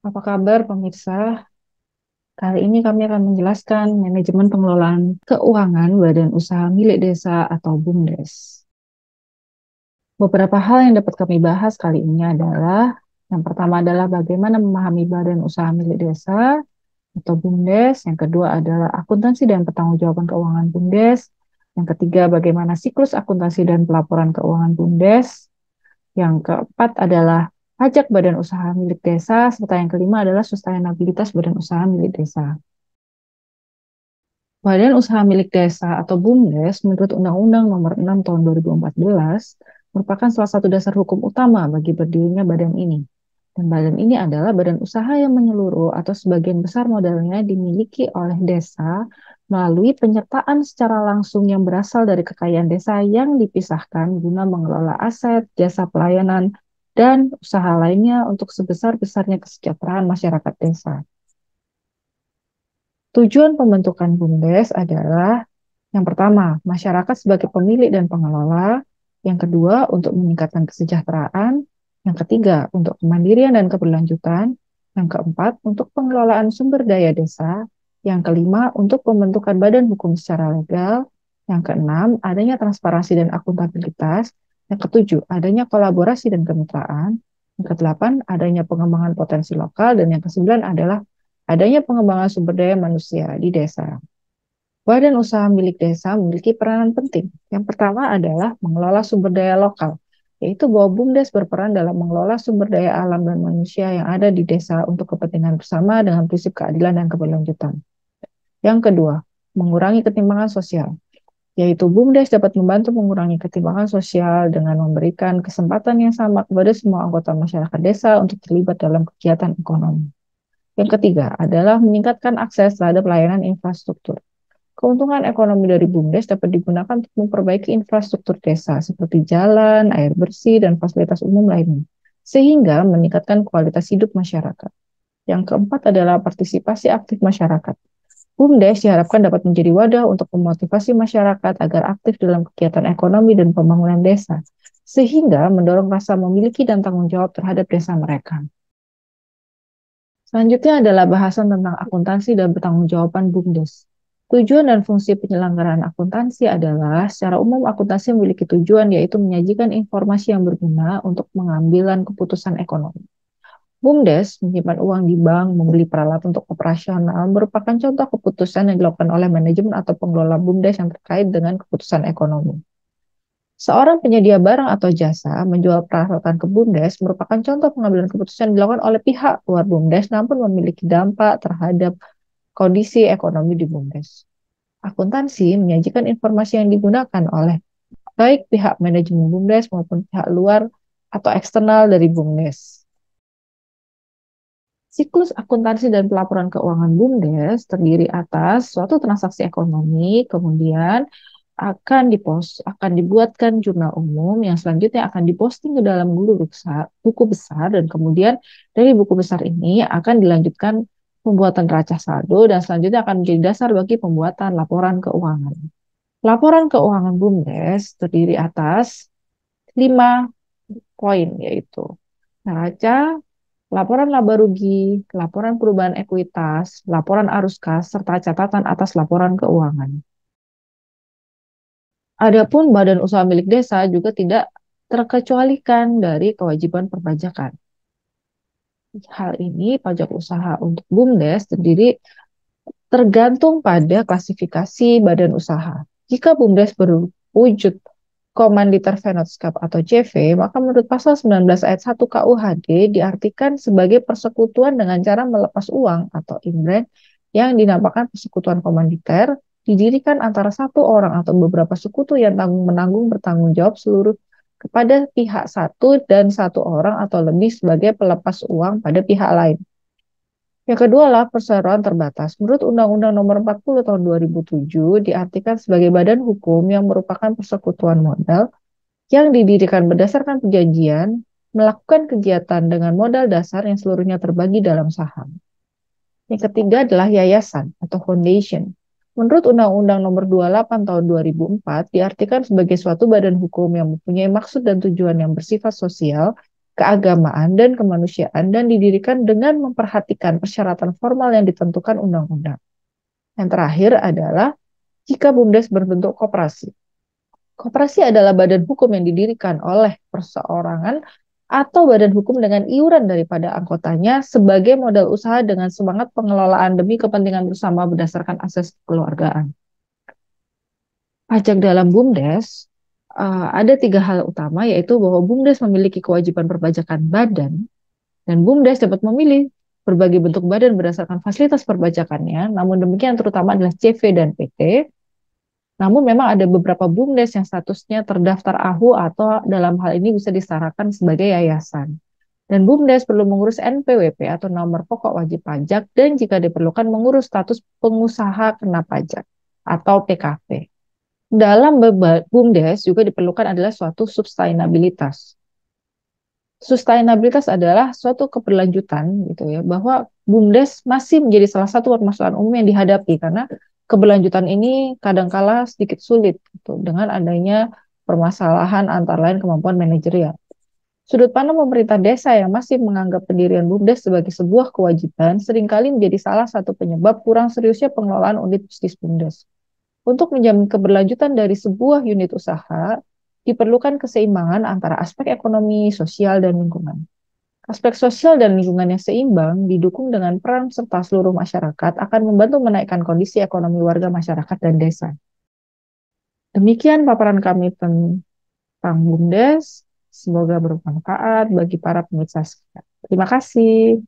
Apa kabar pemirsa? Kali ini kami akan menjelaskan manajemen pengelolaan keuangan Badan Usaha Milik Desa atau BUMDes. Beberapa hal yang dapat kami bahas kali ini adalah yang pertama adalah bagaimana memahami Badan Usaha Milik Desa atau BUMDes. Yang kedua adalah akuntansi dan pertanggungjawaban keuangan BUMDes. Yang ketiga, bagaimana siklus akuntansi dan pelaporan keuangan BUMDes. Yang keempat adalah pajak badan usaha milik desa, serta yang kelima adalah sustainabilitas badan usaha milik desa. Badan Usaha Milik Desa atau BUMDes menurut Undang-Undang Nomor 6 Tahun 2014 merupakan salah satu dasar hukum utama bagi berdirinya badan ini. Dan badan ini adalah badan usaha yang menyeluruh atau sebagian besar modalnya dimiliki oleh desa melalui penyertaan secara langsung yang berasal dari kekayaan desa yang dipisahkan guna mengelola aset, jasa pelayanan, dan usaha lainnya untuk sebesar-besarnya kesejahteraan masyarakat desa. Tujuan pembentukan BUMDes adalah yang pertama, masyarakat sebagai pemilik dan pengelola. Yang kedua, untuk meningkatkan kesejahteraan. Yang ketiga, untuk kemandirian dan keberlanjutan. Yang keempat, untuk pengelolaan sumber daya desa. Yang kelima, untuk pembentukan badan hukum secara legal. Yang keenam, adanya transparansi dan akuntabilitas. Yang ketujuh, adanya kolaborasi dan kemitraan. Yang kedelapan, adanya pengembangan potensi lokal. Dan yang kesembilan adalah adanya pengembangan sumber daya manusia di desa. Badan usaha milik desa memiliki peranan penting. Yang pertama adalah mengelola sumber daya lokal, yaitu bahwa BUMDes berperan dalam mengelola sumber daya alam dan manusia yang ada di desa untuk kepentingan bersama dengan prinsip keadilan dan keberlanjutan. Yang kedua, mengurangi ketimpangan sosial, yaitu BUMDes dapat membantu mengurangi ketimpangan sosial dengan memberikan kesempatan yang sama kepada semua anggota masyarakat desa untuk terlibat dalam kegiatan ekonomi. Yang ketiga adalah meningkatkan akses terhadap layanan infrastruktur. Keuntungan ekonomi dari BUMDes dapat digunakan untuk memperbaiki infrastruktur desa seperti jalan, air bersih, dan fasilitas umum lainnya, sehingga meningkatkan kualitas hidup masyarakat. Yang keempat adalah partisipasi aktif masyarakat. BUMDes diharapkan dapat menjadi wadah untuk memotivasi masyarakat agar aktif dalam kegiatan ekonomi dan pembangunan desa, sehingga mendorong rasa memiliki dan tanggung jawab terhadap desa mereka. Selanjutnya adalah bahasan tentang akuntansi dan pertanggungjawaban BUMDes. Tujuan dan fungsi penyelenggaraan akuntansi adalah, secara umum akuntansi memiliki tujuan yaitu menyajikan informasi yang berguna untuk pengambilan keputusan ekonomi. BUMDes menyimpan uang di bank, membeli peralatan untuk operasional, merupakan contoh keputusan yang dilakukan oleh manajemen atau pengelola BUMDes yang terkait dengan keputusan ekonomi. Seorang penyedia barang atau jasa menjual peralatan ke BUMDes merupakan contoh pengambilan keputusan yang dilakukan oleh pihak luar BUMDes namun memiliki dampak terhadap kondisi ekonomi di BUMDes. Akuntansi menyajikan informasi yang digunakan oleh baik pihak manajemen BUMDes maupun pihak luar atau eksternal dari BUMDes. Siklus akuntansi dan pelaporan keuangan BUMDes terdiri atas suatu transaksi ekonomi, kemudian akan dibuatkan jurnal umum yang selanjutnya akan diposting ke dalam buku besar dan kemudian dari buku besar ini akan dilanjutkan pembuatan neraca saldo dan selanjutnya akan menjadi dasar bagi pembuatan laporan keuangan. Laporan keuangan BUMDes terdiri atas 5 poin, yaitu neraca, laporan laba rugi, laporan perubahan ekuitas, laporan arus kas, serta catatan atas laporan keuangan. Adapun badan usaha milik desa juga tidak terkecualikan dari kewajiban perpajakan. Hal ini pajak usaha untuk BUMDes tergantung pada klasifikasi badan usaha. Jika BUMDes berwujud Komanditer Vennootschap atau CV, maka menurut pasal 19 ayat 1 KUHD diartikan sebagai persekutuan dengan cara melepas uang atau inbrand yang dinamakan persekutuan komanditer, didirikan antara satu orang atau beberapa sekutu yang tanggung-menanggung bertanggung jawab seluruh kepada pihak satu dan satu orang atau lebih sebagai pelepas uang pada pihak lain. Yang kedua adalah perseroan terbatas. Menurut Undang-Undang Nomor 40 Tahun 2007 diartikan sebagai badan hukum yang merupakan persekutuan modal yang didirikan berdasarkan perjanjian melakukan kegiatan dengan modal dasar yang seluruhnya terbagi dalam saham. Yang ketiga adalah yayasan atau foundation. Menurut Undang-Undang Nomor 28 Tahun 2004 diartikan sebagai suatu badan hukum yang mempunyai maksud dan tujuan yang bersifat sosial, keagamaan, dan kemanusiaan, dan didirikan dengan memperhatikan persyaratan formal yang ditentukan undang-undang. Yang terakhir adalah jika BUMDes berbentuk koperasi. Koperasi adalah badan hukum yang didirikan oleh perseorangan atau badan hukum dengan iuran daripada anggotanya sebagai modal usaha dengan semangat pengelolaan demi kepentingan bersama berdasarkan asas kekeluargaan. Pajak dalam BUMDes ada 3 hal utama, yaitu bahwa BUMDes memiliki kewajiban perpajakan badan, dan BUMDes dapat memilih berbagai bentuk badan berdasarkan fasilitas perpajakannya, namun demikian terutama adalah CV dan PT. Namun memang ada beberapa BUMDes yang statusnya terdaftar AHU atau dalam hal ini bisa disyaratkan sebagai yayasan. Dan BUMDes perlu mengurus NPWP atau nomor pokok wajib pajak, dan jika diperlukan mengurus status pengusaha kena pajak atau PKP. Dalam BUMDes juga diperlukan adalah suatu sustainabilitas. Sustainabilitas adalah suatu keberlanjutan gitu ya, bahwa BUMDes masih menjadi salah satu permasalahan umum yang dihadapi karena keberlanjutan ini kadangkala sedikit sulit gitu, dengan adanya permasalahan antara lain kemampuan manajerial. Sudut pandang pemerintah desa yang masih menganggap pendirian BUMDes sebagai sebuah kewajiban seringkali menjadi salah satu penyebab kurang seriusnya pengelolaan unit bisnis BUMDes. Untuk menjamin keberlanjutan dari sebuah unit usaha, diperlukan keseimbangan antara aspek ekonomi, sosial, dan lingkungan. Aspek sosial dan lingkungan yang seimbang didukung dengan peran serta seluruh masyarakat akan membantu menaikkan kondisi ekonomi warga masyarakat dan desa. Demikian paparan kami tentang BUMDes. Semoga bermanfaat bagi para pemirsa sekalian. Terima kasih.